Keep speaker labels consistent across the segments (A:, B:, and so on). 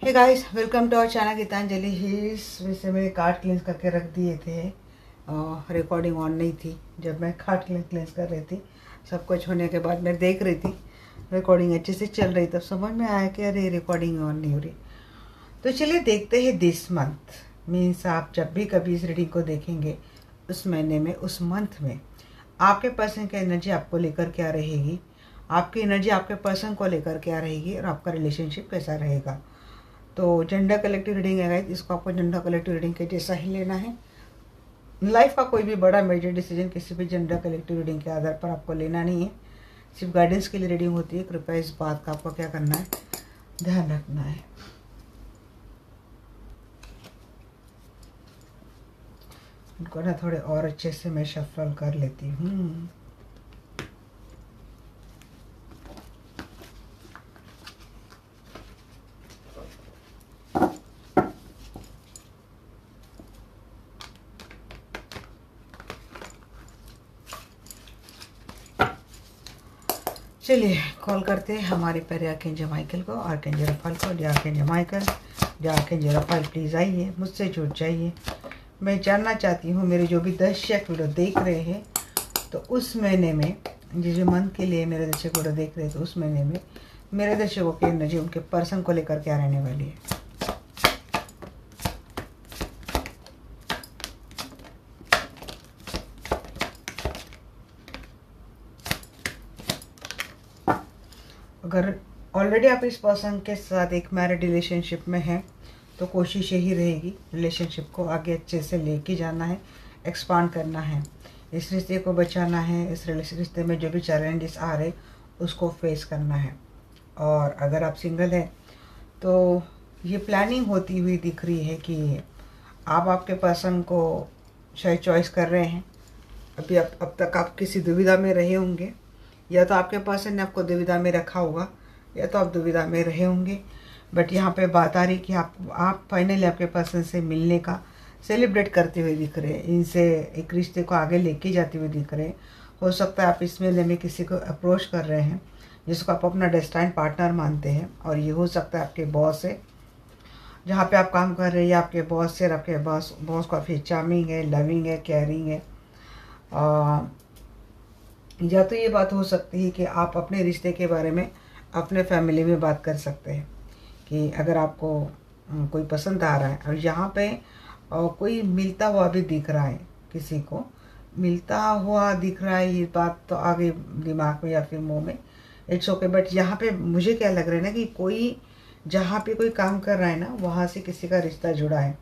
A: Hey guys, welcome to our channel Geetanjali Hills. वैसे मैंने card क्लींस करके रख दिए थे। रिकॉर्डिंग ऑन नहीं थी जब मैं कार्ड क्लींस कर रही थी। सब कुछ होने के बाद मैं देख रही थी रिकॉर्डिंग अच्छे से चल रही, तब समझ में आया कि अरे रिकॉर्डिंग ऑन नहीं हो रही। तो चलिए देखते हैं दिस मंथ। मीन्स आप जब भी कभी इस रीडिंग को देखेंगे उस महीने में, उस मंथ में आपके पर्सन की एनर्जी आपको लेकर क्या रहेगी, आपकी एनर्जी आपके पर्सन को लेकर क्या रहेगी और आपका रिलेशनशिप कैसा रहेगा। तो जेंडर कलेक्टिव रीडिंग है गाइस, इसको आपको जेंडर कलेक्टिव रीडिंग के जैसा ही लेना है। लाइफ का कोई भी बड़ा मेजर डिसीजन किसी भी जेंडर कलेक्टिव रीडिंग के आधार पर आपको लेना नहीं है, सिर्फ गाइडेंस के लिए रीडिंग होती है। कृपया इस बात का आपको क्या करना है, ध्यान रखना है। इनको ना थोड़े और अच्छे से मैं शफल कर लेती हूँ। चलिए कॉल करते हैं हमारे प्यारे आर्कएंजल माइकल को, आर्कएंजल रफाल को। Dear archangel Michael, dear archangel Raphael, please आइए, मुझसे जुड़ जाइए। मैं जानना चाहती हूँ मेरे जो भी दर्शक वीडियो देख रहे हैं, तो उस महीने में जिस मंथ के लिए मेरे दर्शक वीडियो देख रहे हैं, तो उस महीने में मेरे दर्शकों की एनर्जी उनके पर्सन को लेकर क्या रहने वाली है। अगर ऑलरेडी आप इस पर्सन के साथ एक मैरिड रिलेशनशिप में हैं तो कोशिश यही रहेगी रिलेशनशिप को आगे अच्छे से लेके जाना है, एक्सपांड करना है, इस रिश्ते को बचाना है, इस रिश्ते में जो भी चैलेंजेस आ रहे उसको फेस करना है। और अगर आप सिंगल हैं तो ये प्लानिंग होती हुई दिख रही है कि आप आपके पर्सन को शायद चॉइस कर रहे हैं। अभी अब तक आप किसी दुविधा में रहे होंगे, या तो आपके पर्सन ने आपको दुविधा में रखा होगा, या तो आप दुविधा में रहे होंगे। बट यहाँ पे बात आ रही कि आप फाइनली आपके पर्सन से मिलने का सेलिब्रेट करते हुए दिख रहे हैं, इनसे एक रिश्ते को आगे लेके जाते हुए दिख रहे हैं। हो सकता है आप इस महीने में किसी को अप्रोच कर रहे हैं जिसको आप अपना डेस्टाइन पार्टनर मानते हैं, और ये हो सकता है आपके बॉस है जहाँ पे आप काम कर रहे हैं, या आपके बॉस से। आपके बॉस काफ़ी चार्मिंग है, लविंग है, केयरिंग है। या तो ये बात हो सकती है कि आप अपने रिश्ते के बारे में अपने फैमिली में बात कर सकते हैं कि अगर आपको कोई पसंद आ रहा है, और यहाँ पे कोई मिलता हुआ भी दिख रहा है, किसी को मिलता हुआ दिख रहा है, ये बात तो आगे दिमाग में या फिर मुंह में, इट्स ओके। बट यहाँ पे मुझे क्या लग रहा है ना कि कोई जहाँ पे कोई काम कर रहा है ना, वहाँ से किसी का रिश्ता जुड़ा है।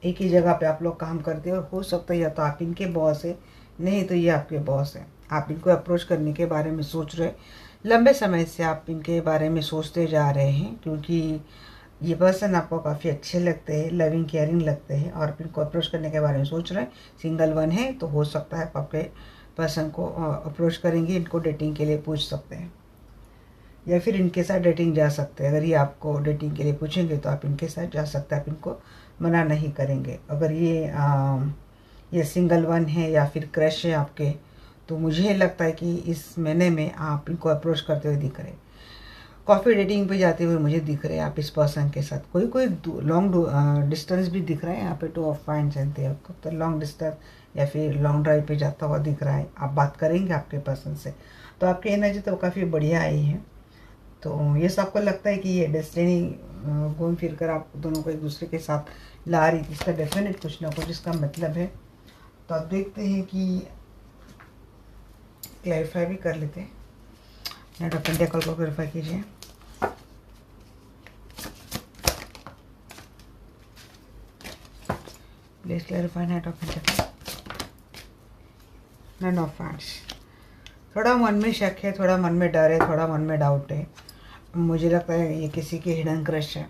A: एक ही जगह पे आप लोग काम करते हो, और हो सकता है या तो आप इनके बॉस है, नहीं तो ये आपके बॉस है। आप इनको अप्रोच करने के बारे में सोच रहे, लंबे समय से आप इनके बारे में सोचते जा रहे हैं, क्योंकि ये पर्सन आपको काफ़ी अच्छे लगते हैं, लविंग केयरिंग लगते हैं, और आप इनको अप्रोच करने के बारे में सोच रहे हैं। सिंगल वन है तो हो सकता है आप आपके पर्सन को अप्रोच करेंगे, इनको डेटिंग के लिए पूछ सकते हैं, या फिर इनके साथ डेटिंग जा सकते हैं। अगर ये आपको डेटिंग के लिए पूछेंगे तो आप इनके साथ जा सकते हैं, आप इनको मना नहीं करेंगे। अगर ये सिंगल वन है या फिर क्रश है आपके, तो मुझे लगता है कि इस महीने में आप इनको अप्रोच करते हुए दिख रहे, कॉफ़ी डेटिंग पे जाते हुए मुझे दिख रहे हैं आप इस पर्सन के साथ। कोई कोई लॉन्ग डिस्टेंस भी दिख रहा है यहाँ पे, टू ऑफ पॉइंट्स हैं आपको, तो लॉन्ग डिस्टेंस या फिर लॉन्ग ड्राइव पे जाता हुआ दिख रहा है। आप बात करेंगे आपके पर्सन से, तो आपकी एनर्जी तो काफ़ी बढ़िया आई है। तो ये सबको लगता है कि ये डेस्टिनी घूम फिर कर आप दोनों को एक दूसरे के साथ ला रही थी, इसका डेफिनेट कुछ ना कुछ इसका मतलब है। तो आप देखते हैं कि क्लैरिफाई भी कर लेते हैं। नाइट ऑफ पेंटिकल को क्लैरिफाई कीजिए। Please clarify knight of pentacle, nine of wands. थोड़ा मन में शक है, थोड़ा मन में डर है, थोड़ा मन में डाउट है। मुझे लगता है ये किसी की हिडन क्रश है।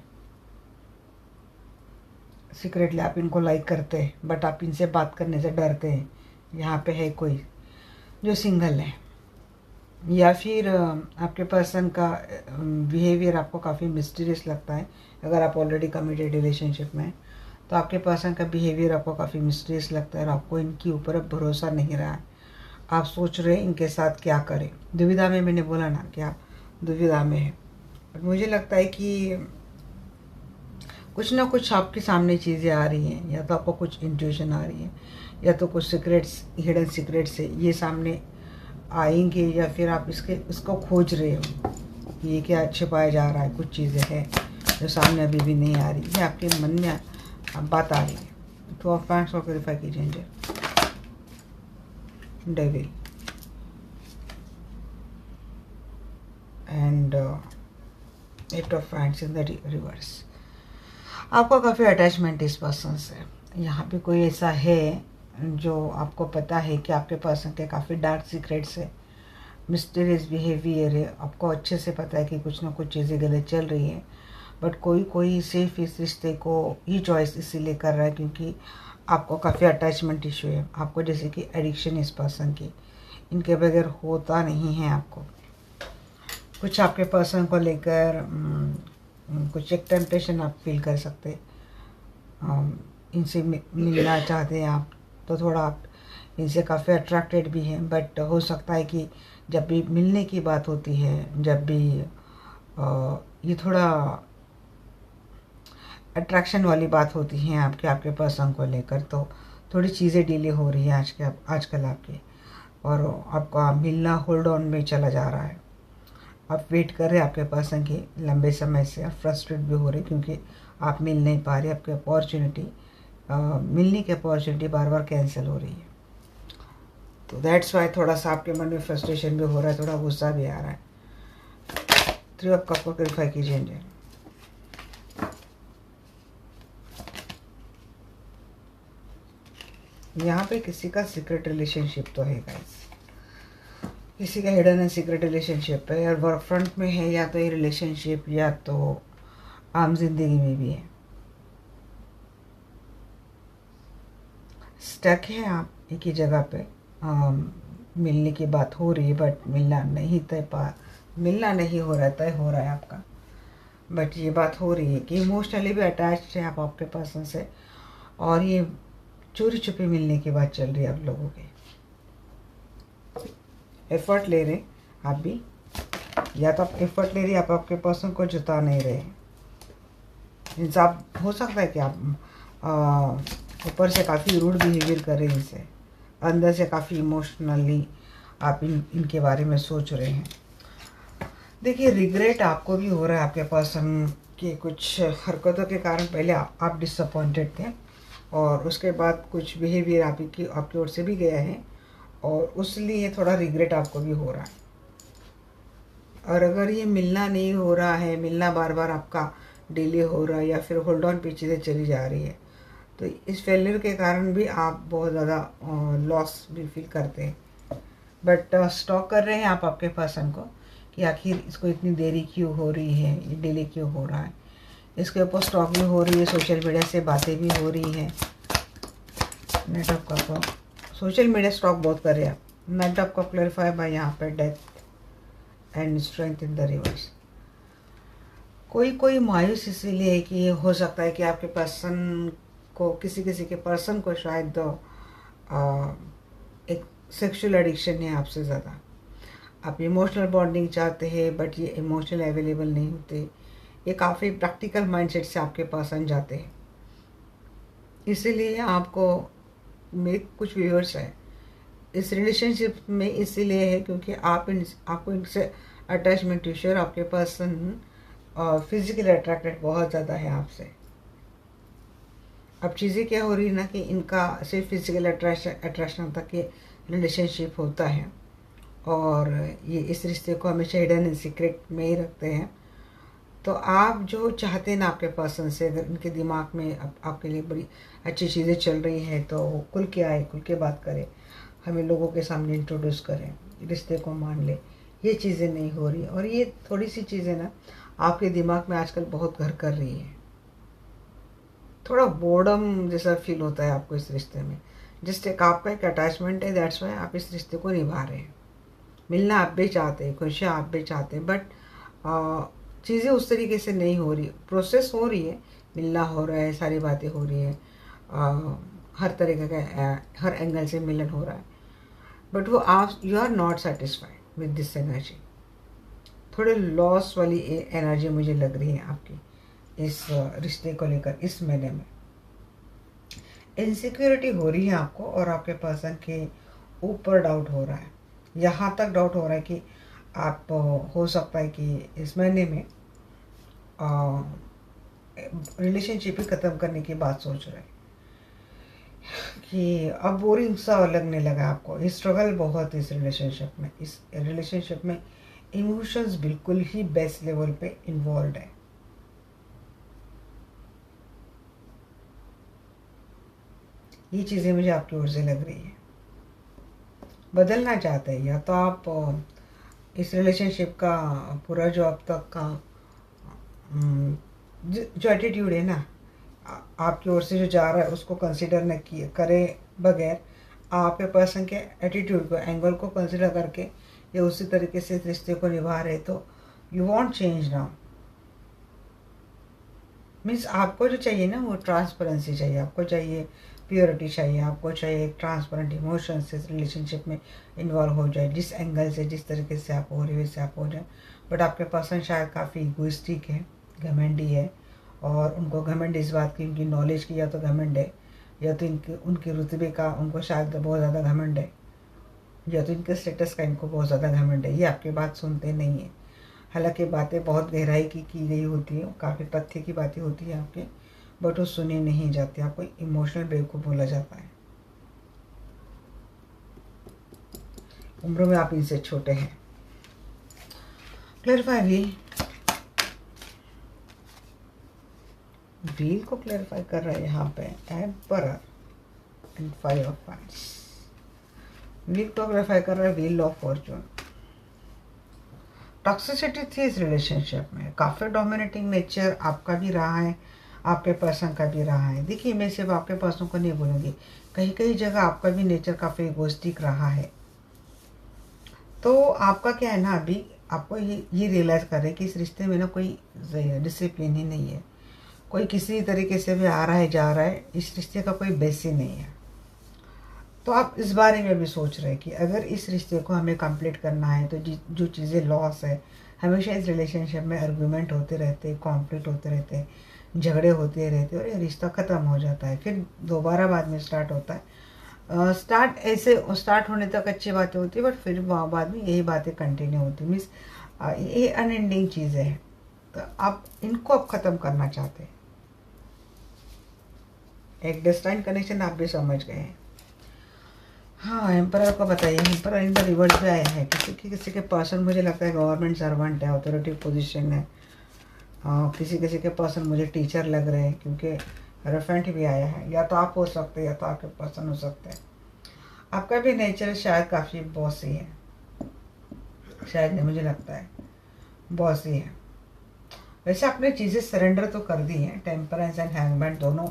A: सीक्रेटली आप इनको लाइक करते हैं, बट आप इनसे बात करने से डरते हैं। यहाँ पे है कोई जो सिंगल है, या फिर आपके पर्सन का बिहेवियर आपको काफ़ी मिस्टीरियस लगता है। अगर आप ऑलरेडी कमिटेड रिलेशनशिप में हैं तो आपके पर्सन का बिहेवियर आपको काफ़ी मिस्टीरियस लगता है, और आपको इनके ऊपर अब भरोसा नहीं रहा है। आप सोच रहे हैं इनके साथ क्या करें, दुविधा में। मैंने बोला ना कि आप दुविधा में हैं। मुझे लगता है कि कुछ ना कुछ आपके सामने चीज़ें आ रही हैं, या तो आपको कुछ इंट्यूशन आ रही है, या तो कुछ सीक्रेट्स, हिडन सीक्रेट्स है ये सामने आएंगे, या फिर आप इसको खोज रहे हो कि ये क्या छिपाया जा रहा है। कुछ चीज़ें हैं जो सामने अभी भी नहीं आ रही, ये आपके मन में बात आ रही है। तो आप फैंस को क्लैरिफाई कीजिए। Devil and eight of fans in the reverse. आपको काफ़ी अटैचमेंट इस पर्सन से। यहाँ पे कोई ऐसा है जो आपको पता है कि आपके पर्सन के काफ़ी डार्क सीक्रेट्स है, मिस्टीरियस बिहेवियर है। आपको अच्छे से पता है कि कुछ ना कुछ चीज़ें गलत चल रही हैं, बट कोई सिर्फ इस रिश्ते को ही चॉइस इसीलिए कर रहा है क्योंकि आपको काफ़ी अटैचमेंट इशू है। आपको जैसे कि एडिक्शन इस पर्सन की, इनके बगैर होता नहीं है आपको। कुछ आपके पर्सन को लेकर कुछ एक टेम्पटेशन आप फील कर सकते, इनसे मिलना चाहते हैं आप, तो थोड़ा आप इनसे काफ़ी अट्रैक्टेड भी हैं। बट हो सकता है कि जब भी मिलने की बात होती है, जब भी ये थोड़ा अट्रैक्शन वाली बात होती है आपके पर्सन को लेकर, तो थोड़ी चीज़ें डिले हो रही है आजकल आपके, और आपका मिलना होल्ड ऑन में चला जा रहा है। आप वेट कर रहे हैं आपके पर्सन की लंबे समय से, आप फ्रस्ट्रेट भी हो रहे क्योंकि आप मिल नहीं पा रहे। आपकी अपॉर्चुनिटी मिलने की अपॉर्चुनिटी बार बार कैंसिल हो रही है। तो दैट्स वाई थोड़ा सा आपके मन में फ्रस्ट्रेशन भी हो रहा है, थोड़ा गुस्सा भी आ रहा है। 3 ऑफ कप को क्लैरिफाई कीजिए। यहाँ पे किसी का सीक्रेट रिलेशनशिप तो है गाइस, किसी का हिडन एंड सीक्रेट रिलेशनशिप है, और वर्क फ्रंट में है, या तो ये रिलेशनशिप या तो आम जिंदगी में भी है। स्टक है आप एक ही जगह पे। मिलने की बात हो रही है बट मिलना नहीं हो रहा है, तय हो रहा है आपका। बट ये बात हो रही है कि इमोशनली भी अटैच्ड है आप आपके पर्सन से, और ये चोरी छुपे मिलने की बात चल रही है आप लोगों के। एफर्ट ले रहे आप भी, या तो आप एफर्ट ले रहे आप आपके पर्सन को जता नहीं रहे। इंसाफ हो सकता है कि आप ऊपर से काफ़ी रूड बिहेवियर कर रहे हैं इनसे, अंदर से काफ़ी इमोशनली आप इनके बारे में सोच रहे हैं। देखिए रिग्रेट आपको भी हो रहा है आपके पर्सन की कुछ हरकतों के कारण। पहले आप डिसअपॉइंटेड थे, और उसके बाद कुछ बिहेवियर आपकी ओर से भी गया है, और उसलिए थोड़ा रिग्रेट आपको भी हो रहा है। और अगर ये मिलना नहीं हो रहा है, मिलना बार बार आपका डिले हो रहा है, या फिर होल्ड ऑन पे चीज़ें चली जा रही है, तो इस फेलियर के कारण भी आप बहुत ज़्यादा लॉस भी फील करते हैं। बट स्टॉक कर रहे हैं आप आपके पर्सन को कि आखिर इसको इतनी देरी क्यों हो रही है, ये डिले क्यों हो रहा है। इसके ऊपर स्टॉक भी हो रही है, सोशल मीडिया से बातें भी हो रही हैं। Net of cup, social media stock बहुत कर रहे हैं आप। Net of cup clarify by यहाँ पर death and strength in the reverse. कोई मायूस इसीलिए है कि हो सकता है कि आपके पर्सन को, किसी के पर्सन को शायद एक सेक्सुअल एडिक्शन है आपसे ज़्यादा। आप इमोशनल बॉन्डिंग चाहते हैं बट ये इमोशनल अवेलेबल नहीं होते। ये काफ़ी प्रैक्टिकल माइंडसेट से आपके पर्सन जाते हैं, इसीलिए आपको मेरे कुछ व्यूअर्स हैं इस रिलेशनशिप में इसीलिए है क्योंकि आपको इनसे अटैचमेंट इश्यू, और आपके पर्सन फिजिकली अट्रैक्टेड बहुत ज़्यादा है आपसे। अब चीज़ें क्या हो रही है ना कि इनका सिर्फ फिजिकल अट्रैक्शन तक ये रिलेशनशिप होता है, और ये इस रिश्ते को हमेशा हिडन एंड सीक्रेट में ही रखते हैं। तो आप जो चाहते हैं ना आपके पर्सन से, अगर इनके दिमाग में आपके लिए बड़ी अच्छी चीज़ें चल रही हैं तो वो खुल के आए, खुल के बात करें, हमें लोगों के सामने इंट्रोड्यूस करें, रिश्ते को मान ले। ये चीज़ें नहीं हो रही, और ये थोड़ी सी चीज़ें ना आपके दिमाग में आजकल बहुत घर कर रही है। थोड़ा बोर्डम जैसा फील होता है आपको इस रिश्ते में, जिससे आपका एक अटैचमेंट है, दैट्स वाई आप इस रिश्ते को निभा रहे हैं। मिलना आप भी चाहते हैं, खुशियाँ आप भी चाहते हैं, बट चीज़ें उस तरीके से नहीं हो रही। प्रोसेस हो रही है, मिलना हो रहा है, सारी बातें हो रही है, हर तरीके का हर एंगल से मिलन हो रहा है, बट वो आप you are not satisfied with this energy. थोड़े लॉस वाली एनर्जी मुझे लग रही है आपकी, इस रिश्ते को लेकर इस महीने में इनसिक्योरिटी हो रही है आपको, और आपके पर्सन के ऊपर डाउट हो रहा है। यहाँ तक डाउट हो रहा है कि आप हो सकता है कि इस महीने में रिलेशनशिप ही ख़त्म करने की बात सोच रहे हैं कि अब बोरिंग सा लगने लगा आपको। स्ट्रगल बहुत इस रिलेशनशिप में इमोशंस बिल्कुल ही बेस्ट लेवल पे इन्वॉल्व है। ये चीज़ें मुझे आपकी ओर से लग रही है। बदलना चाहते हैं, या तो आप इस रिलेशनशिप का पूरा जो अब तक का जो एटीट्यूड है ना आपकी ओर से जो जा रहा है उसको कंसिडर न किए करे बगैर आपके पर्सन के एटीट्यूड को, एंगल को कंसिडर करके या उसी तरीके से इस रिश्ते को निभा रहे, तो you want change now. Means आपको जो चाहिए ना वो ट्रांसपेरेंसी चाहिए, आपको चाहिए प्योरिटी चाहिए, आपको चाहिए एक ट्रांसपेरेंट इमोशन से रिलेशनशिप में इन्वॉल्व हो जाए, जिस एंगल से जिस तरीके से आप हो रहे वैसे आप हो जाए। बट आपके पर्सन शायद काफ़ी इगोइस्टिक है, घमंडी है, और उनको घमंड इस बात की, उनकी नॉलेज की या तो घमंड है, या तो इनके उनके रुतबे का उनको शायद बहुत ज़्यादा घमंड है, या तो इनके स्टेटस का इनको बहुत ज़्यादा घमंड है। ये आपकी बात सुनते नहीं है। हालांकि बातें बहुत गहराई की गई होती है, काफ़ी तथ्य की बातें होती है आपके, बट वो सुनी नहीं जाती, आपको इमोशनल बेवकूफ़ बोला जाता है। उम्र में आप इनसे छोटे हैं। क्लैरिफाई व्हील को क्लैरिफाई कर रहा है यहाँ पे emperor and 5 of wands. Wheel को क्लैरिफाई कर रहा है व्हील ऑफ फॉर्चून। टॉक्सिसिटी थी इस रिलेशनशिप में, काफ़ी डोमिनेटिंग नेचर आपका भी रहा है, आपके पर्सन का भी रहा है। देखिए मैं सिर्फ आपके पर्सन को नहीं बोलूँगी, कहीं कहीं जगह आपका भी नेचर काफ़ी इगोइस्टिक रहा है। तो आपका क्या है ना, अभी आपको ये रियलाइज़ कर रहे हैं कि इस रिश्ते में ना कोई डिसिप्लिन ही नहीं है, कोई किसी तरीके से भी आ रहा है जा रहा है, इस रिश्ते का कोई बेस ही नहीं है। तो आप इस बारे में भी सोच रहे हैं कि अगर इस रिश्ते को हमें कंप्लीट करना है तो जो चीज़ें लॉस है, हमेशा इस रिलेशनशिप में आर्गुमेंट होते रहते, कॉन्फ्लिक्ट होते रहते, झगड़े होते रहते और ये रिश्ता ख़त्म हो जाता है, फिर दोबारा बाद में स्टार्ट होता है। स्टार्ट होने तक अच्छी बातें होती है, बट फिर बाद में यही बातें कंटिन्यू होती, मीन्स ये अनएंडिंग चीज़ें हैं। तो आप इनको अब ख़त्म करना चाहते हैं। एक डेस्टाइन कनेक्शन आप भी समझ गए हैं। हाँ, एम्परर को बताइए। एम्परर इन द रिवर्स भी आया है। किसी के पर्सन मुझे लगता है गवर्नमेंट सर्वेंट है, अथॉरिटी पोजीशन है। किसी के पर्सन मुझे टीचर लग रहे हैं, क्योंकि रेफरेंट भी आया है। या तो आप हो सकते हैं या तो आपके पर्सन हो सकते हैं। आपका भी नेचर शायद काफ़ी बॉसी है, शायद नहीं, मुझे लगता है बॉसी है। वैसे आपने चीज़ें सरेंडर तो कर दी हैं। टेम्परेंस एंड हैंगमैन दोनों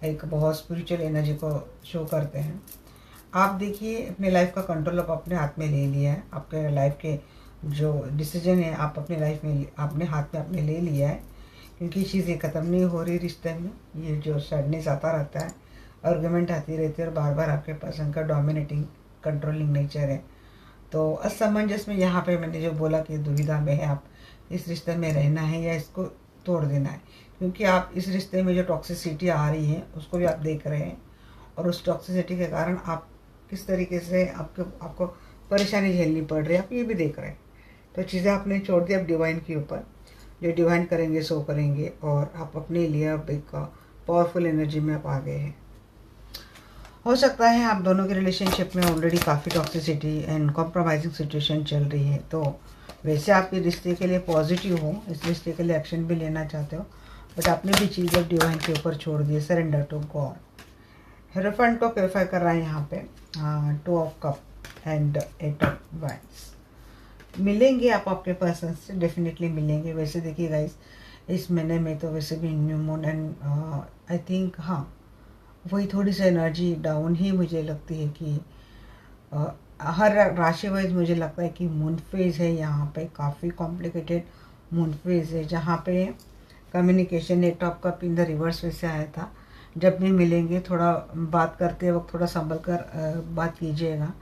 A: एक बहुत स्पिरिचुअल एनर्जी को शो करते हैं। आप देखिए अपने लाइफ का कंट्रोल आप अपने हाथ में ले लिया है। आपके लाइफ के जो डिसीजन है आप अपने लाइफ में अपने हाथ में आपने ले लिया है, क्योंकि चीज़ें ख़त्म नहीं हो रही रिश्ते में। ये जो सैडनेस आता रहता है, आर्गुमेंट आती रहती है, और बार बार आपके पर्सन का डोमिनेटिंग कंट्रोलिंग नेचर है। तो असमंजस में यहाँ पे मैंने जो बोला कि दुविधा में है आप, इस रिश्ते में रहना है या इसको तोड़ देना है, क्योंकि आप इस रिश्ते में जो टॉक्सिसिटी आ रही है उसको भी आप देख रहे हैं, और उस टॉक्सिसिटी के कारण आप किस तरीके से आपको परेशानी झेलनी पड़ रही है आप ये भी देख रहे हैं। तो चीज़ें आपने छोड़ दी अब डिवाइन के ऊपर, जो डिवाइन करेंगे सो करेंगे, और आप अपने लिए अब एक पावरफुल एनर्जी में आप आ गए हैं। हो सकता है आप दोनों के रिलेशनशिप में ऑलरेडी काफ़ी टॉक्सिसिटी एंड कॉम्प्रोमाइजिंग सिचुएशन चल रही है। तो वैसे आप इस रिश्ते के लिए पॉजिटिव हो, इस रिश्ते के लिए एक्शन भी लेना चाहते हो, बट आपने भी चीज़ें डिवाइन के ऊपर छोड़ दी। Surrender to God. हेरोफेंट को क्लैरिफाई कर रहा है यहाँ पे 2 of cup and 8 of wands. मिलेंगे आप आपके पर्सन से, डेफिनेटली मिलेंगे। वैसे देखिए गाइस, इस महीने में तो वैसे भी new moon and I think हाँ वही थोड़ी सी एनर्जी डाउन ही मुझे लगती है कि हर राशि वाइज मुझे लगता है कि मून फेज है यहाँ पे, काफ़ी कॉम्प्लिकेटेड मून फेज है, जहाँ पे communication 8 of cup in the reverse वैसे आया था। जब भी मिलेंगे थोड़ा बात करते वक्त थोड़ा संभल कर बात कीजिएगा।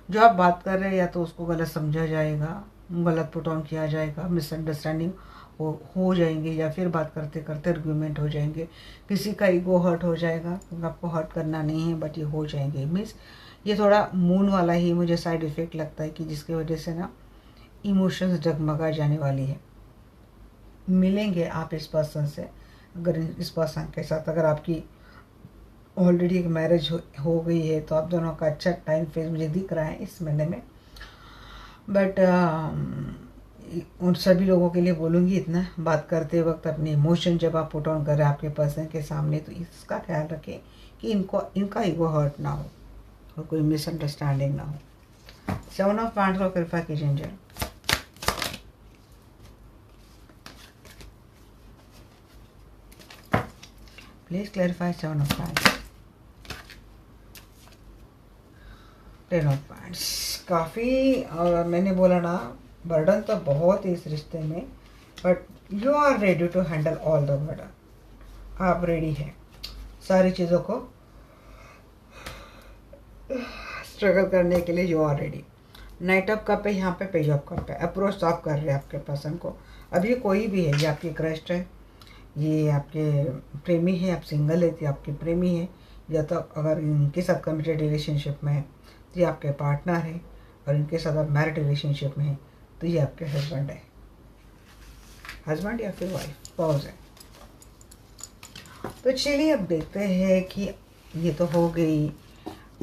A: जो आप बात कर रहे हैं या तो उसको गलत समझा जाएगा, गलत पुट ऑन किया जाएगा, मिसअंडरस्टैंडिंग हो जाएंगे, या फिर बात करते करते आर्ग्यूमेंट हो जाएंगे, किसी का ईगो हर्ट हो जाएगा, क्योंकि आपको हर्ट करना नहीं है बट ये हो जाएंगे। मीन्स ये थोड़ा मून वाला ही मुझे साइड इफ़ेक्ट लगता है कि जिसकी वजह से ना इमोशंस डगमगा जाने वाली है। मिलेंगे आप इस पर्सन से, अगर इस पर्सन के साथ अगर आपकी ऑलरेडी एक मैरिज हो गई है तो आप दोनों का अच्छा टाइम फेज मुझे दिख रहा है इस महीने में। बट उन सभी लोगों के लिए बोलूँगी इतना, बात करते वक्त अपने इमोशन जब आप पुट ऑन करें आपके पर्सन के सामने तो इसका ख्याल रखें कि इनका ईगो हर्ट ना हो और कोई मिसअंडरस्टैंडिंग ना हो। 7 ऑफ वांड्स को क्लैरिफाई कीजिए angel. Please clarify 7 of wands. 10 of wands. काफ़ी मैंने बोला ना बर्डन तो बहुत है इस रिश्ते में, but you are ready to handle all the burden. आप रेडी हैं सारी चीज़ों को स्ट्रगल करने के लिए, you are ready. Knight of cup है यहाँ पे, पेज ऑफ कप है। अप्रोच आप कर रहे हैं आपके पर्सन को। अब ये कोई भी है, ये आपकी क्रश है, ये आपके प्रेमी है, आप सिंगल है तो आपके प्रेमी है, या तो अगर इनके साथ कमिटेड रिलेशनशिप में है तो ये आपके पार्टनर है, और इनके साथ आप मैरिड रिलेशनशिप में है तो ये आपके हस्बैंड है, हस्बैंड या फिर वाइफ, स्पाउस है। तो चलिए अब देखते हैं कि ये तो हो गई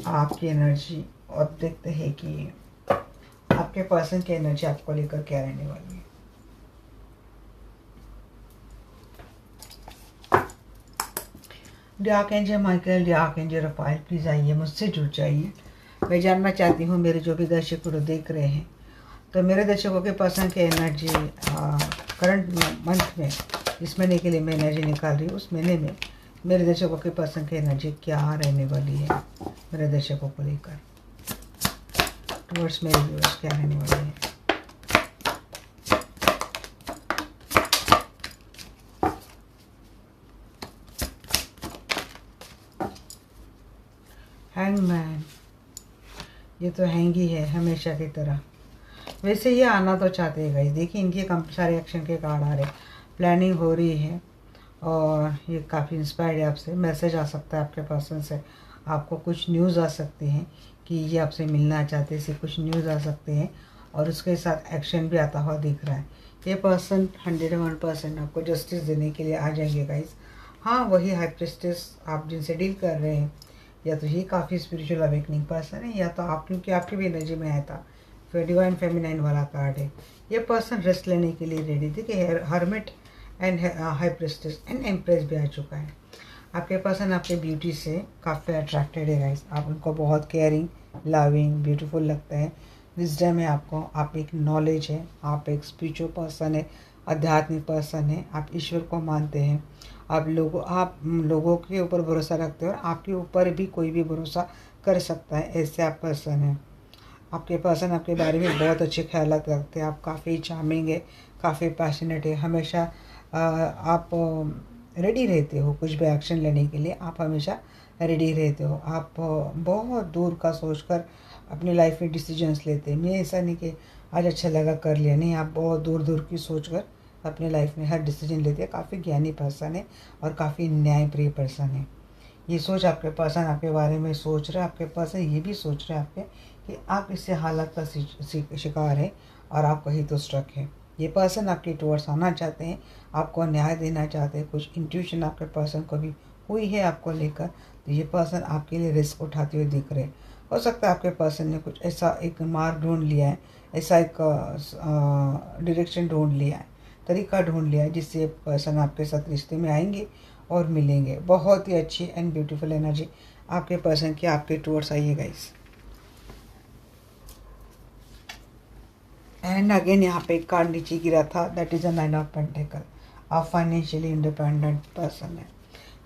A: आपकी एनर्जी, और देखते हैं कि आपके पर्सन की एनर्जी आपको लेकर क्या रहने वाली है। Dark angel Michael, dark angel Rafale, please आइए, मुझसे जुड़ जाइए। मैं जानना चाहती हूँ मेरे जो भी दर्शक देख रहे हैं, तो मेरे दर्शकों के पर्सन की एनर्जी करंट मंथ में, इस महीने के लिए मैं एनर्जी निकाल रही हूँ, उस महीने में मेरे दर्शकों के पर्सन की एनर्जी क्या रहने वाली है मेरे दर्शकों को लेकर, टुवर्ड्स मेरे व्यूअर्स क्या रहने वाली है। हैंगमैन, ये तो हैंगी है हमेशा की तरह। वैसे ये आना तो चाहते हैं गाइस, देखिए इनके सारे एक्शन के कार्ड आ रहे, प्लानिंग हो रही है, और ये काफ़ी इंस्पायर्ड है आपसे। मैसेज आ सकता है आपके पर्सन से, आपको कुछ न्यूज़ आ सकती हैं कि ये आपसे मिलना चाहते हैं, इसे कुछ न्यूज़ आ सकते हैं, और उसके साथ एक्शन भी आता हुआ दिख रहा है। ये पर्सन 101% आपको जस्टिस देने के लिए आ जाएंगे गाइस। हाँ, वही हाई प्रिस्टेस आप जिनसे डील कर रहे हैं, या तो ये काफ़ी स्पिरिचुअल अवेकनिंग पर्सन है, या तो आप, क्योंकि आपकी भी एनर्जी में आया था, फिर डिवाइन फेमिनाइन वाला कार्ड है। ये पर्सन रेस्ट लेने के लिए रेडी थी कि hermit and high priestess and empress भी आ चुका है। आपके पर्सन आपके ब्यूटी से काफ़ी अट्रैक्टेड है गाइस, आप उनको बहुत केयरिंग, लविंग, ब्यूटीफुल लगता है, विजडम है आपको, आप एक नॉलेज है, आप एक स्पिरिचुअल पर्सन है, आध्यात्मिक पर्सन है, आप ईश्वर को मानते हैं, आप लोगों के ऊपर भरोसा रखते हो, और आपके ऊपर भी कोई भी भरोसा कर सकता है, ऐसे आप पर्सन हैं। आपके पर्सन आपके बारे में बहुत अच्छे ख्यालात रखते हैं, आप काफ़ी चार्मिंग है, काफ़ी पैशनेट है, हमेशा आप रेडी रहते हो कुछ भी एक्शन लेने के लिए, आप हमेशा रेडी रहते हो। आप बहुत दूर का सोचकर अपनी लाइफ में डिसीजंस लेते हैं। मैं ऐसा नहीं कि आज अच्छा लगा कर लिया, नहीं, आप बहुत दूर दूर की सोचकर अपने लाइफ में हर डिसीजन लेते हैं। काफ़ी ज्ञानी पर्सन है और काफ़ी न्यायप्रिय पर्सन है। ये सोच आपके पर्सन आपके बारे में सोच रहे हैं, आपके पर्सन ये भी सोच रहे हैं आपके कि आप इससे हालात का शिकार है और आप कहीं तो स्ट्रक है। ये पर्सन आपके टुवर्ड्स आना चाहते हैं, आपको न्याय देना चाहते हैं, कुछ इंट्यूशन आपके पर्सन को भी हुई है आपको लेकर, तो ये पर्सन आपके लिए रिस्क उठाते हुए दिख रहे हैं। हो सकता है आपके पर्सन ने कुछ ऐसा एक मार्ग ढूंढ लिया है, ऐसा एक डायरेक्शन ढूंढ लिया है, तरीका ढूंढ लिया है, जिससे पर्सन आपके साथ रिश्ते में आएंगे और मिलेंगे। बहुत ही अच्छी एंड ब्यूटीफुल एनर्जी आपके पर्सन की आपके टुवर्ड्स आई है गाइस। एंड अगेन यहाँ पे एक कार्ड नीचे गिरा था, that is a 9 of pentacle. आप फाइनेंशियली इंडिपेंडेंट पर्सन है,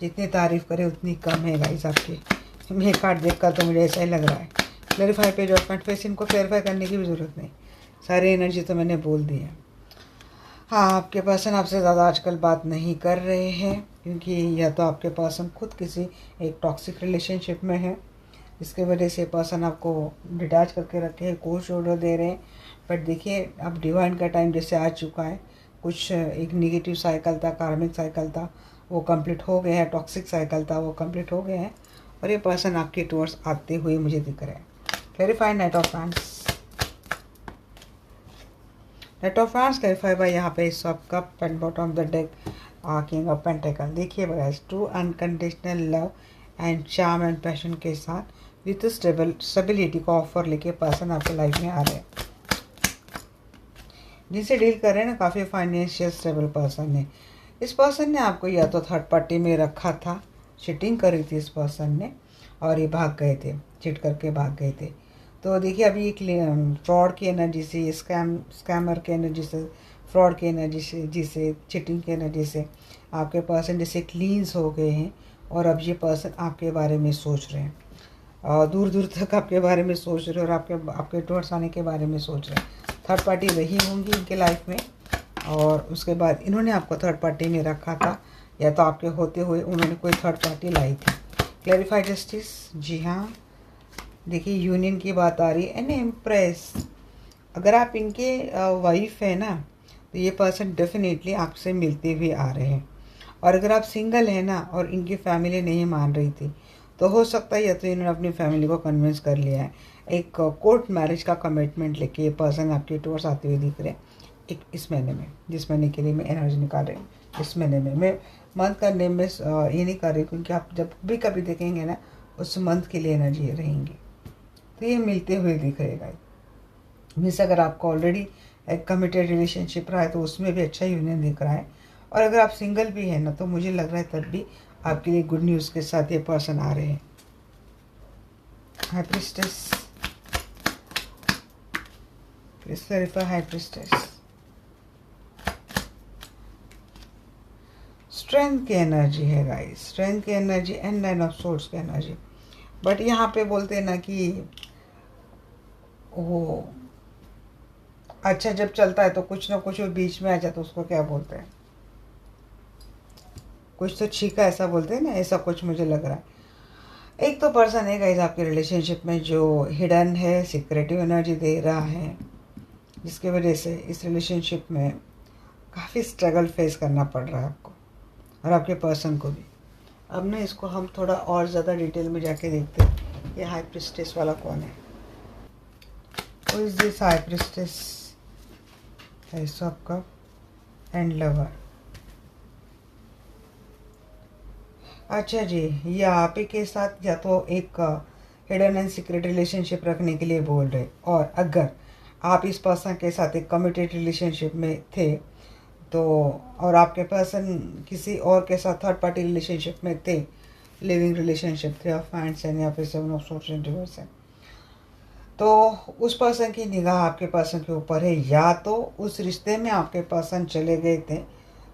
A: जितनी तारीफ करें उतनी कम है गाइस आपकी। ये कार्ड देखकर तो मुझे ऐसा ही लग रहा है। क्लैरिफाई पेज ऑफ पेंटिकल्स, इनको क्लैरिफाई करने की भी ज़रूरत नहीं, सारी एनर्जी तो मैंने बोल दी है। हाँ, आपके पर्सन आपसे ज़्यादा आजकल बात नहीं कर रहे हैं, क्योंकि या तो आपके पर्सन खुद किसी एक टॉक्सिक रिलेशनशिप में है, इसके वजह से पर्सन आपको डिटैच करके रखे हैं, कोर्स ऑर्डर दे रहे हैं। बट देखिए अब डिवाइन का टाइम जैसे आ चुका है, कुछ एक नेगेटिव साइकिल था, कार्मिक साइकिल था, वो कंप्लीट हो गया है। टॉक्सिक साइकिल था, वो कंप्लीट हो गया है और ये पर्सन आपके टूवर्ड्स आते हुए मुझे दिख रहे हैं। Clarify knight of wands. Knight of wands clarify by यहाँ पे ace of cup and bottom of the deck king of pentacle. देखिए guys, true unconditional love and charm and passion के साथ विथ स्टेबिलिटी का ऑफर लेके person आपके life में आ रहे हैं। जिनसे डील कर रहे हैं ना, काफ़ी फाइनेंशियल स्टेबल पर्सन है। इस पर्सन ने आपको या तो थर्ड पार्टी में रखा था, चीटिंग करी थी इस पर्सन ने और ये भाग गए थे, चीट करके भाग गए थे। तो देखिए अभी एक फ्रॉड की एनर्जी से, ये स्कैमर की एनर्जी से, फ्रॉड की एनर्जी से, जिसे चीटिंग की एनर्जी से आपके पर्सन जैसे क्लींस हो गए हैं और अब ये पर्सन आपके बारे में सोच रहे हैं और दूर दूर तक आपके बारे में सोच रहे हैं और आपके टूवर्ड्स आने के बारे में सोच रहे हैं। थर्ड पार्टी रही होंगी इनके लाइफ में और उसके बाद इन्होंने आपको थर्ड पार्टी में रखा था या तो आपके होते हुए उन्होंने कोई थर्ड पार्टी लाई थी। Clarify justice. जी हाँ, देखिए यूनियन की बात आ रही है एंड एम्प्रेस। अगर आप इनके वाइफ है ना तो ये पर्सन डेफिनेटली आपसे मिलते हुए आ रहे हैं। और अगर आप सिंगल है ना और इनकी फैमिली नहीं मान रही थी तो हो सकता है या तो इन्होंने अपनी फैमिली को कन्विंस कर लिया है। एक कोर्ट मैरिज का कमिटमेंट लेके ये पर्सन आपके टूवर्ड्स आते हुए दिख रहे हैं एक इस महीने में, जिस महीने के लिए मैं एनर्जी निकाल रही हूँ। इस महीने में मैं मंथ का नेम में ये नहीं कर रही क्योंकि आप जब भी कभी देखेंगे ना उस मंथ के लिए एनर्जी रहेंगी। तो ये मिलते हुए दिख रहेगा। मीन्स अगर आपको ऑलरेडी एक कमिटेड रिलेशनशिप रहा है तो उसमें भी अच्छा यूनियन दिख रहा है। और अगर आप सिंगल भी है ना तो मुझे लग रहा है तब भी आपके लिए गुड न्यूज़ के साथ ये पर्सन आ रहे हैं। High priestess. Please clarify high priestess. Strength की एनर्जी है गाइस, स्ट्रेंथ की energy and nine of swords की एनर्जी। बट यहाँ पे बोलते हैं ना कि वो अच्छा जब चलता है तो कुछ ना कुछ वो बीच में आ जाता है, उसको क्या बोलते हैं, कुछ तो छीका ऐसा बोलते हैं ना, ऐसा कुछ मुझे लग रहा है। एक तो पर्सन है गाइस आपके रिलेशनशिप में जो हिडन है, सीक्रेटिव एनर्जी दे रहा है, जिसकी वजह से इस रिलेशनशिप में काफ़ी स्ट्रगल फेस करना पड़ रहा है आपको और आपके पर्सन को भी। अब ना इसको हम थोड़ा और ज़्यादा डिटेल में जाके देखते हैं ये हाई प्रीस्टेस वाला कौन है। Who is this high priestess? Ace of Cup and Lover। अच्छा जी, ये आप ही के साथ या तो एक हिडन एंड सीक्रेट रिलेशनशिप रखने के लिए बोल रहे, और अगर आप इस पर्सन के साथ एक कमिटेड रिलेशनशिप में थे तो और आपके पर्सन किसी और के साथ थर्ड पार्टी रिलेशनशिप में थे, लिविंग रिलेशनशिप थे ऑफ हैंड्स एंड या फिर seven of swords and reverse है, तो उस पर्सन की निगाह आपके पर्सन के ऊपर है या तो उस रिश्ते में आपके पर्सन चले गए थे,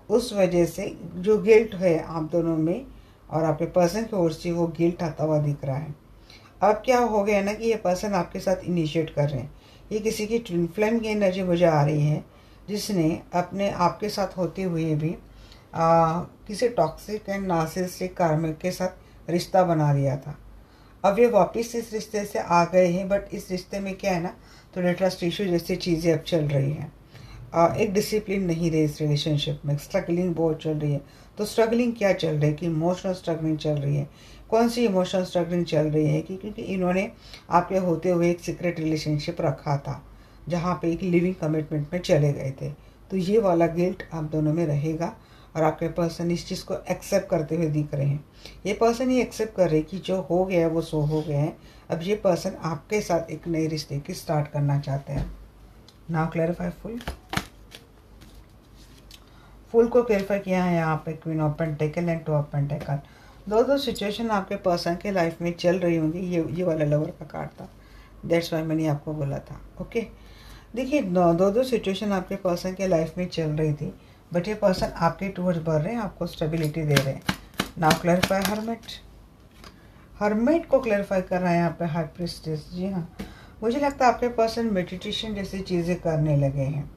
A: उस वजह से जो गिल्ट है आप दोनों में और आपके पर्सन की ओर से वो गिल्ट आता हुआ दिख रहा है। अब क्या हो गया ना कि ये पर्सन आपके साथ इनिशिएट कर रहे हैं। ये किसी की ट्विन फ्लेम की एनर्जी मुझे आ रही है जिसने अपने आपके साथ होते हुए भी किसी टॉक्सिक एंड नार्सिसिस्टिक कार्मिक के साथ रिश्ता बना लिया था। अब ये वापस इस रिश्ते से आ गए हैं, बट इस रिश्ते में क्या है ना, थोड़े ट्रस्ट इशू जैसी चीज़ें अब चल रही हैं। एक डिसिप्लिन नहीं रही इस रिलेशनशिप में, स्ट्रगलिंग बहुत चल रही है। तो स्ट्रगलिंग क्या चल रही है कि इमोशनल स्ट्रगलिंग चल रही है। कौन सी इमोशनल स्ट्रगलिंग चल रही है कि क्योंकि इन्होंने आपके होते हुए एक सीक्रेट रिलेशनशिप रखा था जहाँ पे एक लिविंग कमिटमेंट में चले गए थे। तो ये वाला गिल्ट आप दोनों में रहेगा और आपके पर्सन इस चीज़ को एक्सेप्ट करते हुए दिख रहे हैं। ये पर्सन ये एक्सेप्ट कर रहे हैं कि जो हो गया है वो सो हो गया है। अब ये पर्सन आपके साथ एक नए रिश्ते की स्टार्ट करना चाहते हैं। नाउ क्लैरिफाई फुल को क्लैरिफाई किया है यहाँ पे queen of pentacle and two of pentacle. दो सिचुएशन आपके पर्सन के लाइफ में चल रही होंगी। ये वाला लवर का कार्ड था, दैट्स वाई मैंने आपको बोला था। ओके, देखिए दो सिचुएशन आपके पर्सन के लाइफ में चल रही थी, बट ये पर्सन आपके टूवर्ड्स बढ़ रहे हैं, आपको स्टेबिलिटी दे रहे हैं। नाउ क्लैरिफाई हर्मिट को क्लैरिफाई कर रहा है यहाँ पे हाई प्रीस्टेस। जी हाँ, मुझे लगता है आपके पर्सन मेडिटेशन जैसी चीज़ें करने लगे हैं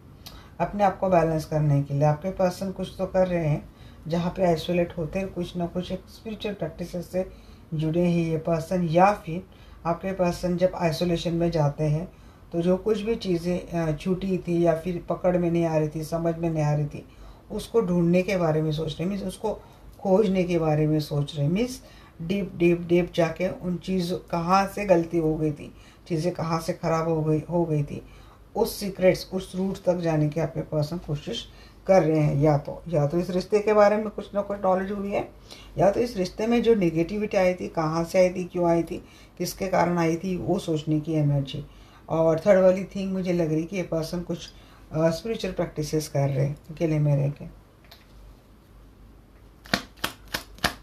A: अपने आप को बैलेंस करने के लिए। आपके पर्सन कुछ तो कर रहे हैं जहाँ पे आइसोलेट होते हैं, कुछ ना कुछ एक स्पिरिचुअल प्रैक्टिस से जुड़े हैं ये पर्सन, या फिर आपके पर्सन जब आइसोलेशन में जाते हैं तो जो कुछ भी चीज़ें छूटी थी या फिर पकड़ में नहीं आ रही थी, समझ में नहीं आ रही थी, उसको ढूंढने के बारे में सोच रहे, मीन्स उसको खोजने के बारे में सोच रहे, मीन्स डीप डीप डीप जाके उन चीज़ों कहाँ से गलती हो गई थी, चीज़ें कहाँ से ख़राब हो गई थी, उस सीक्रेट्स, उस रूट तक जाने की आपके पर्सन कोशिश कर रहे हैं। या तो इस रिश्ते के बारे में कुछ ना कुछ नॉलेज हुई है, या तो इस रिश्ते में जो नेगेटिविटी आई थी, कहाँ से आई थी, क्यों आई थी, किसके कारण आई थी, वो सोचने की एनर्जी। और थर्ड वाली थिंग मुझे लग रही कि ये पर्सन कुछ स्पिरिचुअल प्रैक्टिसेस कर रहे हैं अकेले में रह के।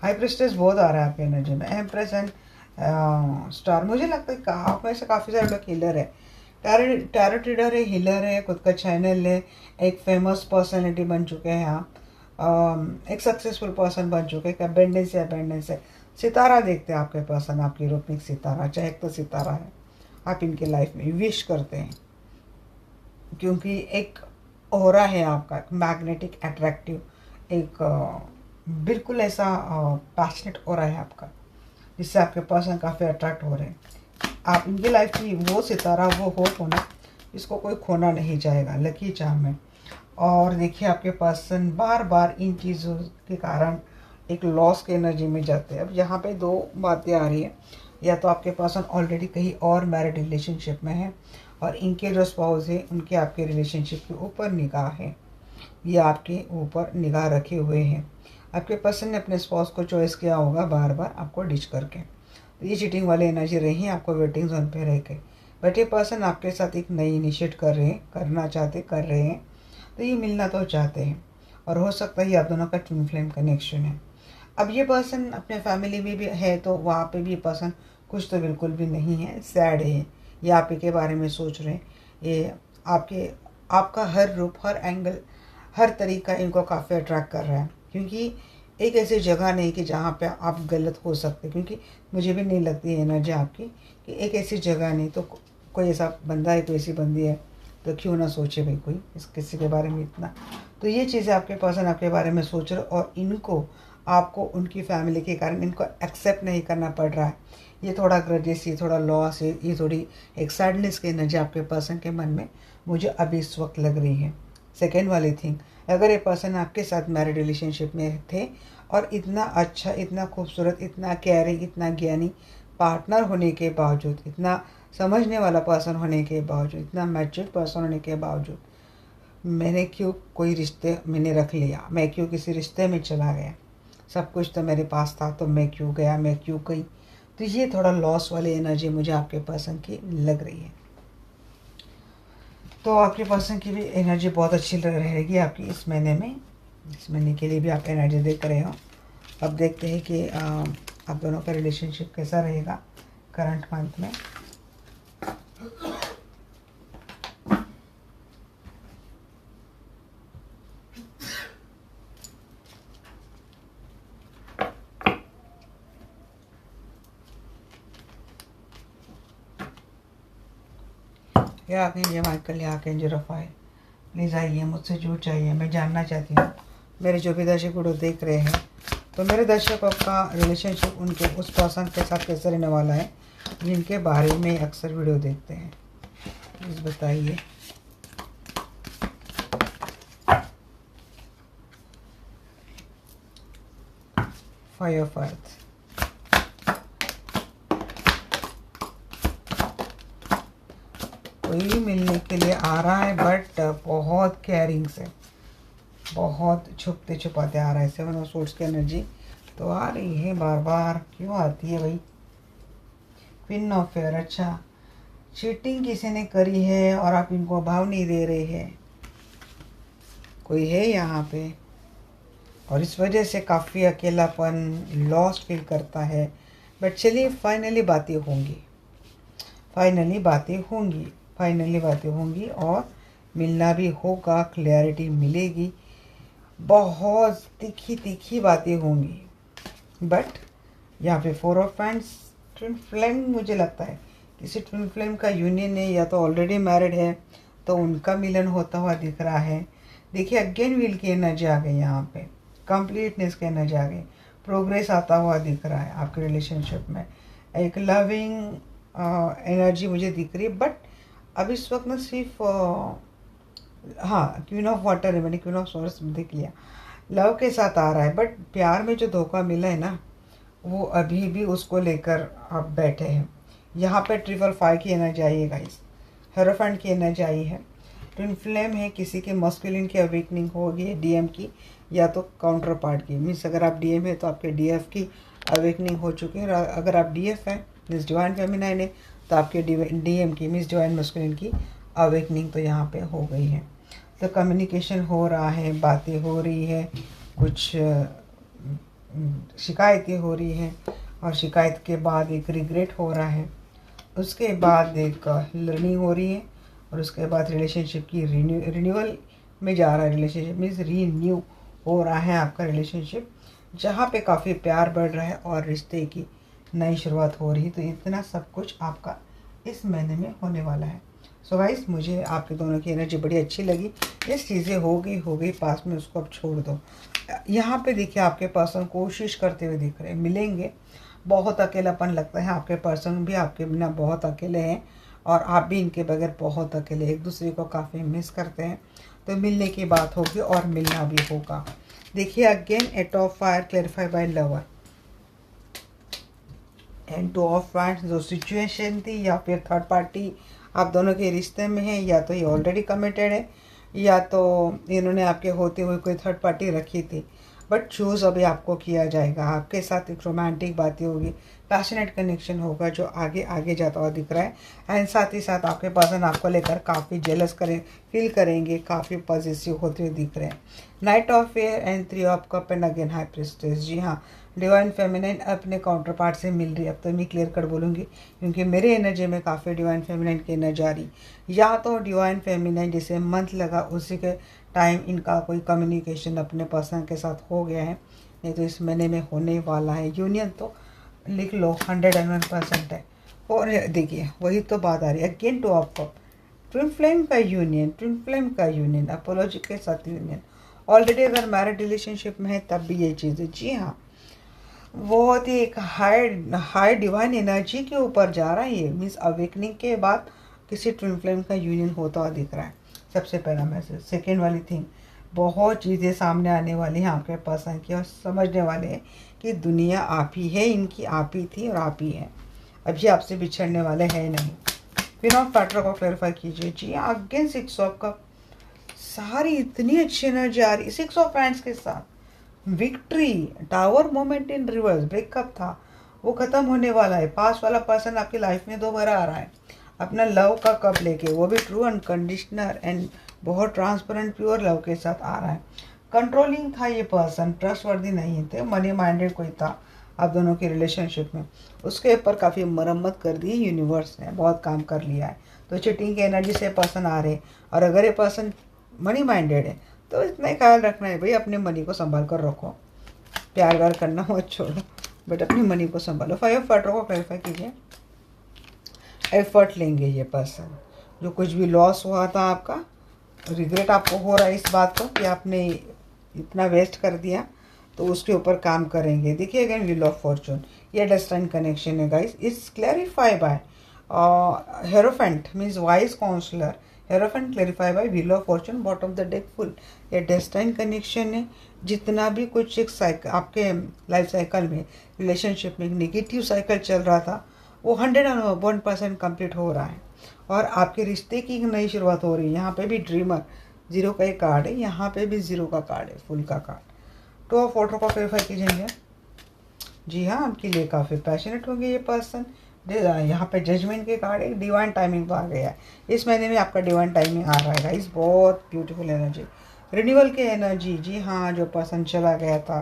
A: हाई प्रिस्टेस बहुत आ रहा है आपकी एनर्जी में। एम्प्रेस एंड स्टार, मुझे लगता है आप में से काफ़ी सारे लोग हीलर है, टैरो रीडर है, हीलर है, खुद का चैनल है, एक फेमस पर्सनैलिटी बन चुके हैं आप, एक सक्सेसफुल पर्सन बन चुके हैं। अबेंडेंस है, सितारा देखते हैं आपके पर्सन, आपकी रूप सितारा, चहकता सितारा है आप इनके लाइफ में विश करते हैं, क्योंकि एक ऑरा है आपका, मैग्नेटिक अट्रैक्टिव, एक बिल्कुल ऐसा पैशनेट ऑरा है आपका, जिससे आपके पर्सन काफ़ी अट्रैक्ट हो रहे हैं। आप इनकी लाइफ की वो सितारा, वो होप होना, इसको कोई खोना नहीं चाहेगा, लकी चार्म है। और देखिए आपके पर्सन बार बार इन चीज़ों के कारण एक लॉस की एनर्जी में जाते हैं। अब यहाँ पे दो बातें आ रही हैं, या तो आपके पर्सन ऑलरेडी कहीं और मैरिड रिलेशनशिप में है और इनके जो स्पाउस है उनके आपके रिलेशनशिप के ऊपर निगाह है, या आपके ऊपर निगाह रखे हुए हैं। आपके पर्सन ने अपने स्पाउस को चॉइस किया होगा बार बार आपको डिच करके, तो ये चीटिंग वाली एनर्जी रही, आपको वेटिंग जोन पे रह गए। बट ये पर्सन आपके साथ एक नई इनिशिएट कर रहे हैं, कर रहे हैं, तो ये मिलना तो चाहते हैं, और हो सकता है ये आप दोनों का ट्विन फ्लेम कनेक्शन है। अब ये पर्सन अपने फैमिली में भी है, तो वहाँ पे भी ये पर्सन कुछ तो बिल्कुल भी नहीं है, सैड है, ये आप ही के बारे में सोच रहे हैं। ये आपका हर रूप, हर एंगल, हर तरीका इनको काफ़ी अट्रैक्ट कर रहा है, क्योंकि एक ऐसी जगह नहीं कि जहाँ पे आप गलत हो सकते, क्योंकि मुझे भी नहीं लगती है एनर्जी आपकी कि एक ऐसी जगह नहीं, तो कोई ऐसा बंदा है, कोई ऐसी बंदी है, तो क्यों ना सोचे भाई कोई इस किसी के बारे में इतना। तो ये चीज़ें आपके पर्सन आपके बारे में सोच रहे, और इनको आपको उनकी फैमिली के कारण इनको एक्सेप्ट नहीं करना पड़ रहा है। ये थोड़ा ग्रजेस, ये थोड़ा लॉस है, ये थोड़ी एक सैडनेस की एनर्जी आपके पर्सन के मन में मुझे अभी इस वक्त लग रही है। सेकेंड वाली थिंग, अगर ये पर्सन आपके साथ मैरिड रिलेशनशिप में थे और इतना अच्छा, इतना खूबसूरत, इतना केयरिंग, इतना ज्ञानी पार्टनर होने के बावजूद, इतना समझने वाला पर्सन होने के बावजूद, इतना मैच्योर पर्सन होने के बावजूद, मैंने रख लिया, मैं क्यों किसी रिश्ते में चला गया, सब कुछ तो मेरे पास था, तो मैं क्यों गया, मैं क्यों गई। तो ये थोड़ा लॉस वाली एनर्जी मुझे आपके पर्सन की लग रही है। तो आपके पर्सन की भी एनर्जी बहुत अच्छी रहेगी आपकी इस महीने में। इस महीने के लिए भी आप एनर्जी देख रहे हो। अब देखते हैं कि आप दोनों का रिलेशनशिप कैसा रहेगा करंट मंथ में। या आर्कएंजल माइकल, या आर्कएंजल रफाएल, प्लीज़ आइए, मुझसे जुड़ जाइए, मैं जानना चाहती हूँ मेरे जो भी दर्शक वीडियो देख रहे हैं, तो मेरे दर्शकों का रिलेशनशिप उनके उस पर्सन के साथ कैसे रहने वाला है जिनके बारे में अक्सर वीडियो देखते हैं, प्लीज़ बताइए। फायर ऑफ अर्थ, कोई मिलने के लिए आ रहा है, बट बहुत केयरिंग से, बहुत छुपते छुपाते आ रहा है। सेवन ऑफ सोर्ड्स की एनर्जी तो आ रही है बार बार, क्यों आती है भाई। क्वीन ऑफ फेयर, अच्छा चीटिंग किसी ने करी है और आप इनको भाव नहीं दे रहे हैं, कोई है यहाँ पे, और इस वजह से काफ़ी अकेलापन, लॉस्ट फील करता है। बट चलिए, फाइनली बातें होंगी, फाइनली बातें होंगी और मिलना भी होगा, क्लैरिटी मिलेगी, बहुत तीखी तीखी बातें होंगी। बट यहाँ पे four of pants, twin flame, मुझे लगता है किसी ट्विन फ्लेम का यूनियन है, या तो ऑलरेडी मैरिड है तो उनका मिलन होता हुआ दिख रहा है। देखिए अगेन व्हील की एनर्जी आ गई, यहाँ पे कंप्लीटनेस की एनर्जी आ गई, प्रोग्रेस आता हुआ दिख रहा है आपके रिलेशनशिप में, एक लविंग एनर्जी मुझे दिख रही है। बट अब इस वक्त ना सिर्फ हाँ क्वीन ऑफ वाटर है, मैंने क्वीन ऑफ सोर्स देख लिया, लव के साथ आ रहा है, बट प्यार में जो धोखा मिला है ना वो अभी भी उसको लेकर आप बैठे हैं। यहाँ पे ट्रिपल 5 की एनर्जी आई है गाइस, हेरोफेंट की एनर्जी आई है। ट्विन फ्लेम है, किसी के मस्कुलिन की अवेकनिंग होगी डीएम की या तो काउंटर पार्ट की। मीन्स अगर आप डीएम है तो आपके डीएफ की अवेकनिंग हो चुकी है, अगर आप डीएफ हैं मीन्स डिवाइन फेमिनाइन है तो आपके डीएम की मीन्स डिवाइन मस्कुलिन की अवेकनिंग तो यहाँ पे हो गई है। तो कम्युनिकेशन हो रहा है, बातें हो रही है, कुछ शिकायतें हो रही हैं और शिकायत के बाद एक रिग्रेट हो रहा है, उसके बाद एक लर्निंग हो रही है और उसके बाद रिलेशनशिप की रिन्यूअल में जा रहा है। रिलेशनशिप मीन्स रीन्यू हो रहा है आपका रिलेशनशिप, जहाँ पे काफ़ी प्यार बढ़ रहा है और रिश्ते की नई शुरुआत हो रही है। तो इतना सब कुछ आपका इस महीने में होने वाला है। सो गाइस मुझे आपके दोनों की एनर्जी बड़ी अच्छी लगी। ये चीज़ें हो गई पास में, उसको अब छोड़ दो। यहाँ पे देखिए आपके पर्सन कोशिश करते हुए दिख रहे हैं, मिलेंगे। बहुत अकेलापन लगता है, आपके पर्सन भी आपके बिना बहुत अकेले हैं और आप भी इनके बगैर बहुत अकेले, एक दूसरे को काफ़ी मिस करते हैं। तो मिलने की बात होगी और मिलना भी होगा। देखिए again 8 of fire clarify by lover and 2 of wands. जो सिचुएशन थी या फिर थर्ड पार्टी आप दोनों के रिश्ते में है, या तो ये ऑलरेडी कमिटेड है या तो इन्होंने आपके होते हुए कोई थर्ड पार्टी रखी थी, बट चूज़ अभी आपको किया जाएगा। आपके साथ एक रोमांटिक बातें होगी, पैशनेट कनेक्शन होगा जो आगे आगे जाता हुआ दिख रहा है। एंड साथ ही साथ आपके पर्सन आपको लेकर काफ़ी जेलस फील करेंगे, काफ़ी पॉजिटिव होते हुए दिख रहे हैं। Knight of air and 3 of cup and again high priestess. जी हाँ, डिवाइन फेमिनाइन अपने काउंटर पार्ट से मिल रही है। अब तो मैं क्लियर कट बोलूँगी क्योंकि मेरे एनर्जी में काफ़ी डिवाइन फेमिनाइन की एनर्जी आ रही। या तो डिवाइन फेमिनाइन जिसे मंथ लगा उसी के टाइम इनका कोई कम्युनिकेशन अपने पर्सन के साथ हो गया है, नहीं तो इस महीने में होने वाला है। यूनियन तो लिख लो 101% है। और देखिए वही तो बात आ रही है again 2 of cup, twin flame का यूनियन, ट्विन फ्लेम का यूनियन, अपोलॉजी के साथ यूनियन। ऑलरेडी अगर मैरिड रिलेशनशिप में है तब भी ये चीज़ें, जी हाँ, बहुत ही एक हाई डिवाइन एनर्जी के ऊपर जा रहा है ये। मीन्स अवेकनिंग के बाद किसी ट्विन फ्लेम का यूनियन होता हुआ दिख रहा है। सबसे पहला मैसेज। सेकेंड वाली थिंग, बहुत चीज़ें सामने आने वाली हैं आपके पर्सन की और समझने वाले हैं कि दुनिया आप ही है, इनकी आप ही थी और आप ही है, अभी आपसे बिछड़ने वाले हैं नहीं। फिर ऑफ पैटर को क्लैरिफाई कीजिए। जी अगेन 6 ऑफ कप, सारी इतनी अच्छी एनर्जी आ रही। 6 ऑफ हैंड्स के साथ victory, tower moment in reverse, breakup था वो खत्म होने वाला है। पास वाला पर्सन आपकी लाइफ में दोबारा आ रहा है अपना लव का कप लेके, वो भी ट्रू अनकंडीशनल एंड बहुत ट्रांसपेरेंट प्योर लव के साथ आ रहा है। कंट्रोलिंग था ये पर्सन, ट्रस्टवर्दी नहीं थे, मनी माइंडेड कोई था आप दोनों की रिलेशनशिप में, उसके ऊपर काफ़ी मरम्मत कर दी यूनिवर्स ने, बहुत काम कर लिया है। तो चीटिंग की एनर्जी से पर्सन आ रहे, और अगर ये पर्सन मनी माइंडेड है तो इतना ही ख्याल रखना है भाई, अपने मनी को संभाल कर रखो, प्यार व्यार करना मत छोड़ो, बट अपनी मनी को संभालो। 5 ऑफ वाटर को क्लैरिफाई कीजिए। एफर्ट लेंगे ये पर्सन, जो कुछ भी लॉस हुआ था आपका, रिग्रेट आपको हो रहा है इस बात को कि आपने इतना वेस्ट कर दिया, तो उसके ऊपर काम करेंगे। देखिए अगेन व्हील ऑफ फॉर्चून, ये डेस्टाइन कनेक्शन है guys. It's clarify by hierophant means wise counsellor, hierophant clarify by wheel of fortune, bottom of the deck full. ये डेस्टाइन कनेक्शन है। जितना भी कुछ एक साइकिल आपके लाइफ साइकिल में रिलेशनशिप में नेगेटिव साइकिल चल रहा था, वो 101% कंप्लीट हो रहा है और आपके रिश्ते की एक नई शुरुआत हो रही है। यहाँ पे भी ड्रीमर 0 का एक कार्ड है, यहाँ पे भी 0 का कार्ड है, फुल का कार्ड। 2 ऑफ वाटर को क्लैरिफाई कीजिए। जी हाँ, आपके लिए काफ़ी पैशनेट होंगे ये पर्सन। यहाँ पे जजमेंट के कार्ड एक डिवाइन टाइमिंग आ गया है। इस महीने में आपका डिवाइन टाइमिंग आ रहा है गाइस, बहुत ब्यूटीफुल एनर्जी, रिन्यूअल की एनर्जी। जी हाँ, जो पर्सन चला गया था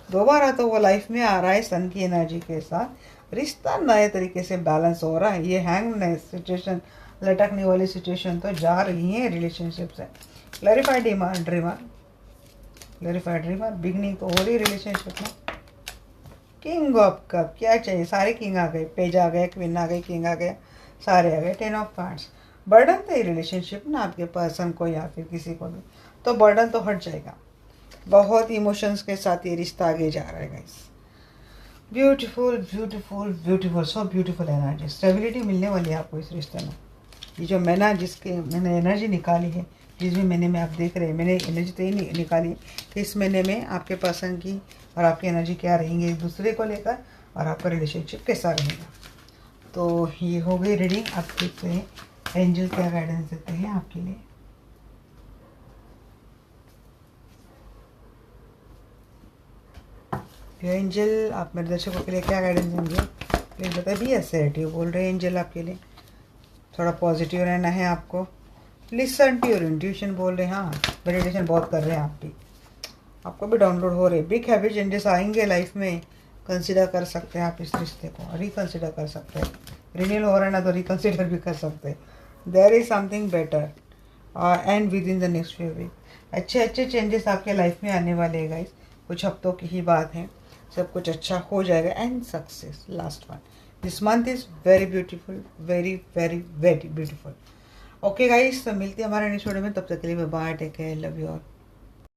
A: दोबारा तो वो लाइफ में आ रहा है सन की एनर्जी के साथ। रिश्ता नए तरीके से बैलेंस हो रहा है। ये हैंग सिचुएशन, लटकने वाली सिचुएशन तो जा रही है रिलेशनशिप से। Clarified dreamer, clarified dreamer, beginning तो हो रही रिलेशनशिप में। किंग ऑफ कप, क्या चाहिए, सारे किंग आ गए, पेज आ गए, क्वीन आ गई, किंग आ गया, सारे आ गए। 10 ऑफ कार्ड्स, बर्डन था ये रिलेशनशिप ना आपके पर्सन को या फिर किसी को भी, तो बर्डन तो हट जाएगा। बहुत इमोशंस के साथ ये रिश्ता आगे जा रहा है guys. Beautiful beautiful beautiful, so beautiful energy, stability मिलने वाली है आपको इस रिश्ते में। ये जो मैंने एनर्जी निकाली है, जिस भी महीने में आप देख रहे हैं, मैंने एनर्जी तो ही निकाली कि इस महीने में आपके पर्सन की और आपकी एनर्जी क्या रहेंगे एक दूसरे को लेकर, और आपका रिलेशनशिप कैसा रहेगा। तो ये हो गई रीडिंग। आप देखते हैं एंजल क्या गाइडेंस देते हैं आपके लिए। एंजल आप मेरे दर्शकों के लिए क्या गाइडेंस देंगे प्लीज़ बताइए। बी असर्टिव बोल रहे हैं एंजल आपके लिए, थोड़ा पॉजिटिव रहना है आपको। लिसन टू योर इंट्यूशन बोल रहे हैं। हाँ, मेडिटेशन बहुत कर रहे हैं आप भी, आपको भी डाउनलोड हो रहे। बिग हैबिट चेंजेस आएंगे लाइफ में, कंसिडर कर सकते हैं आप इस रिश्ते को, रिकंसिडर कर सकते हैं। रिन्यूअल हो रहा है ना, तो रिकंसिडर भी कर सकते हैं। There is something better and within the next few week अच्छे चेंजेस आपके लाइफ में आने वाले हैं गाइस। कुछ हफ्तों की ही बात है, सब कुछ अच्छा हो जाएगा। And success last one. This month is very beautiful, very very very beautiful. Okay guys, तो मिलते हैं हमारे नेक्स्ट वीडियो में। तब तक के लिए bye, take care, love you all.